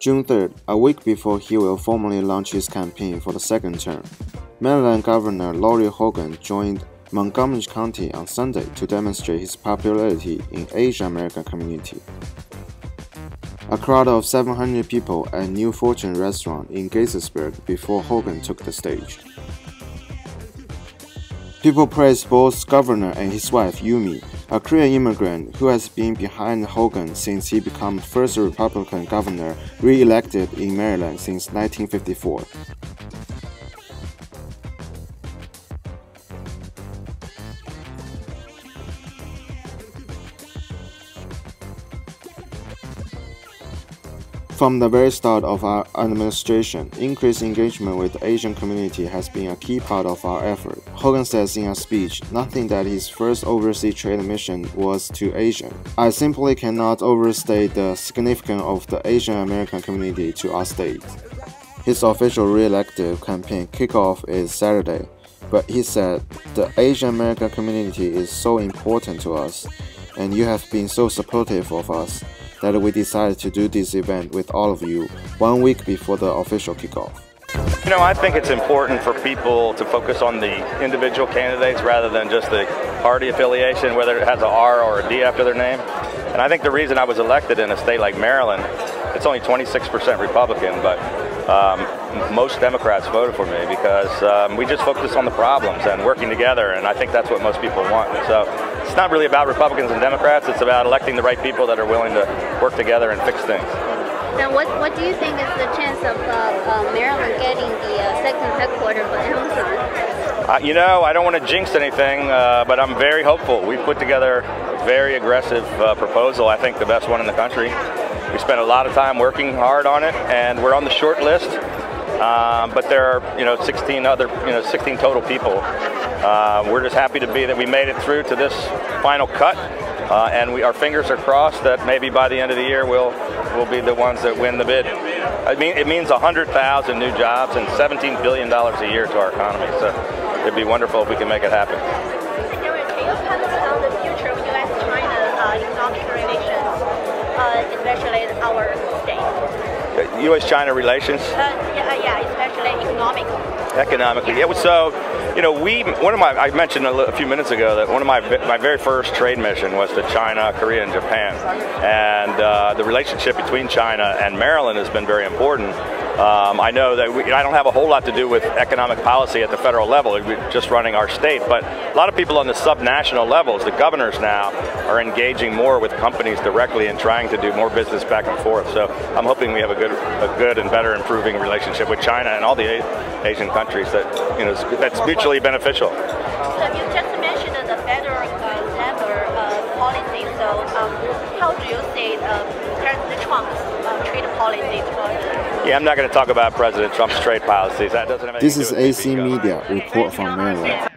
June 3rd, a week before he will formally launch his campaign for the second term, Maryland Governor Larry Hogan joined Montgomery County on Sunday to demonstrate his popularity in Asian American community. A crowd of 700 people at New Fortune restaurant in Gaithersburg before Hogan took the stage. People praised both governor and his wife Yumi, a Korean immigrant who has been behind Hogan since he became the first Republican governor re-elected in Maryland since 1954. From the very start of our administration, increased engagement with the Asian community has been a key part of our effort. Hogan says in a speech, nothing that his first overseas trade mission was to Asia. I simply cannot overstate the significance of the Asian American community to our state. His official re-elective campaign kickoff is Saturday, but he said, the Asian American community is so important to us, and you have been so supportive of us, that we decided to do this event with all of you 1 week before the official kickoff. You know, I think it's important for people to focus on the individual candidates rather than just the party affiliation, whether it has an R or a D after their name. And I think the reason I was elected in a state like Maryland, it's only 26% Republican, but most Democrats voted for me because we just focus on the problems and working together, and I think that's what most people want. So it's not really about Republicans and Democrats, it's about electing the right people that are willing to work together and fix things. Now, what do you think is the chance of Maryland getting the second headquarters for Amazon? You know, I don't want to jinx anything, but I'm very hopeful. We put together a very aggressive proposal, I think the best one in the country. We spent a lot of time working hard on it, and we're on the short list. But there are, 16 total people. We're just happy to be that we made it through to this final cut, and our fingers are crossed that maybe by the end of the year we'll be the ones that win the bid. I mean, it means 100,000 new jobs and $17 billion a year to our economy. So it'd be wonderful if we can make it happen. Can you tell us about the future of U.S.-China economic relations, especially our state? U.S.-China relations? Yeah, especially economically. Yeah, so, I mentioned a few minutes ago that one of my very first trade mission was to China, Korea, and Japan. And the relationship between China and Maryland has been very important. I know that I don't have a whole lot to do with economic policy at the federal level, we're just running our state, but a lot of people on the subnational levels, the governors now, are engaging more with companies directly and trying to do more business back and forth. So I'm hoping we have a good and better improving relationship with China and all the Asian countries that's mutually beneficial. So you just mentioned the better labor policy, so how do you see President Trump's trade policies? Yeah, I'm not going to talk about President Trump's trade policies. That doesn't have anything This to do with is AC Media report from Maryland.